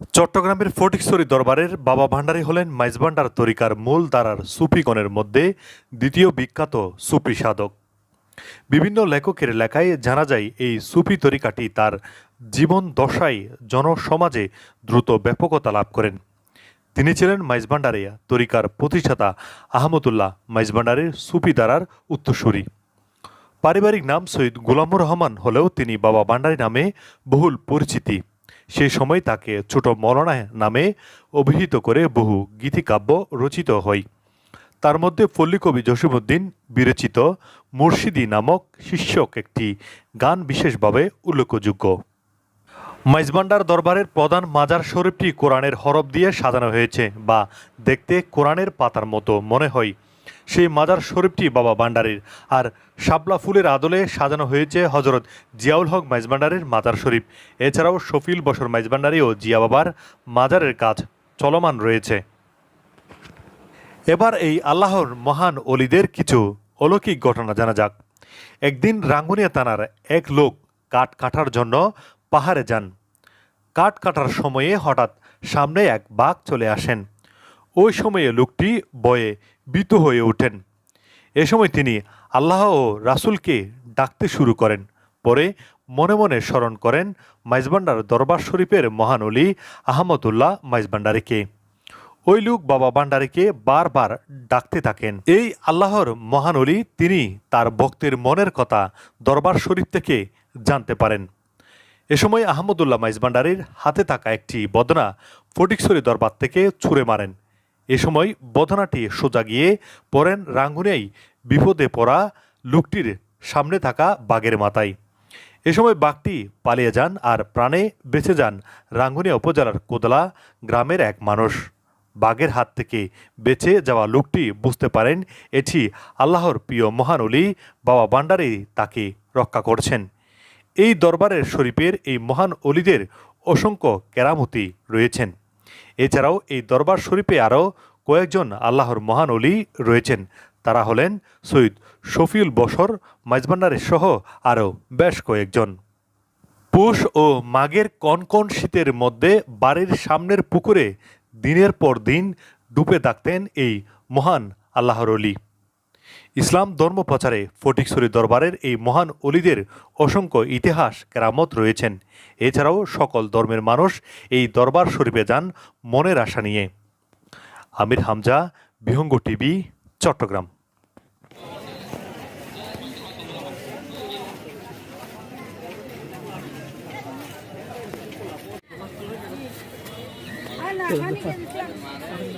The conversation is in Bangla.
চট্টগ্রামের ফটিকছড়ি দরবারের বাবা ভান্ডারী হলেন মাইজভান্ডার তরিকার মূল ধারার সুফিগণের মধ্যে দ্বিতীয় বিখ্যাত সুফি সাধক। বিভিন্ন লেখকের লেখায় জানা যায় এই সুফি তরিকাটি তার জীবন দশায় জনসমাজে দ্রুত ব্যাপকতা লাভ করেন। তিনি ছিলেন মাইজভান্ডারী তরিকার প্রতিষ্ঠাতা আহমদুল্লাহ মাইজভান্ডারীর সুফি ধারার উত্তরসূরি। পারিবারিক নাম সৈয়দ গোলামুর রহমান হলেও তিনি বাবা ভান্ডারী নামে বহুল পরিচিতি। সেই সময় তাকে ছোট মৌলানা নামে অভিহিত করে বহু গীতিকাব্য রচিত হয়। তার মধ্যে পল্লীকবি জসিমউদ্দিন বিরচিত মুর্শিদি নামক শীর্ষক একটি গান বিশেষভাবে উল্লেখযোগ্য। মাইজভান্ডার দরবারের প্রধান মাজার শরীফটি কোরআনের হরফ দিয়ে সাজানো হয়েছে, বা দেখতে কোরআনের পাতার মতো মনে হয়। সেই মাজার শরীফটি বাবা ভান্ডারীর। আর শাপলা ফুলের আদলে সাজানো হয়েছে হজরত জিয়াউল হক মাইজভান্ডারীর মাজার শরীফ। এছাড়াও শফিউল বশর মাইজভান্ডারী ও জিয়া বাবার মাজারের কাজ চলমান রয়েছে। এবার এই আল্লাহর মহান অলিদের কিছু অলৌকিক ঘটনা জানা যাক। একদিন রাঙ্গুনিয়া থানার এক লোক কাঠ কাটার জন্য পাহাড়ে যান। কাঠ কাটার সময়ে হঠাৎ সামনে এক বাঘ চলে আসেন। ওই সময়ে লোকটি ভয়ে ভীত হয়ে ওঠেন। এ সময় তিনি আল্লাহ ও রাসূলকে ডাকতে শুরু করেন। পরে মনে মনে স্মরণ করেন মাইজভান্ডার দরবার শরীফের মহান অলি আহমদুল্লাহ মাইজভান্ডারীকে। ওই লোক বাবা ভান্ডারীকে বারবার ডাকতে থাকেন। এই আল্লাহর মহান অলি তিনি তার ভক্তের মনের কথা দরবার শরীফ থেকে জানতে পারেন। এ সময় আহমদুল্লাহ মাইজভান্ডারীর হাতে থাকা একটি বদনা ফটিকছড়ি দরবার থেকে ছুঁড়ে মারেন। এ সময় বদনাটি সোজা গিয়ে পড়েন রাঙ্গুনিয়ায় বিপদে পড়া লোকটির সামনে থাকা বাঘের মাথায়। এ সময় বাঘটি পালিয়ে যান আর প্রাণে বেঁচে যান রাঙ্গুনিয়া উপজেলার কোদলা গ্রামের এক মানুষ। বাঘের হাত থেকে বেঁচে যাওয়া লোকটি বুঝতে পারেন এটি আল্লাহর প্রিয় মহান অলি বাবা ভান্ডারী তাকে রক্ষা করছেন। এই দরবারের শরীফের এই মহান অলিদের অসংখ্য কেরামতি রয়েছেন। এছাড়াও এই দরবার শরীফে আরও কয়েকজন আল্লাহর মহান অলি রয়েছেন। তারা হলেন সৈয়দ শফিউল বশর মাইজভান্ডারী সহ আরও বেশ কয়েকজন। পৌষ ও মাঘের কনকন শীতের মধ্যে বাড়ির সামনের পুকুরে দিনের পর দিন ডুবে থাকতেন এই মহান আল্লাহর অলি। ইসলাম ধর্ম প্রচারে ফটিকছড়ি দরবারের এই মহান অলিদের অসংখ্য ইতিহাস কেরামত রয়েছেন। এছাড়াও সকল ধর্মের মানুষ এই দরবার শরীফে যান মনের আশা নিয়ে। আমির হামজা, বিহঙ্গ টিভি, চট্টগ্রাম। Ana,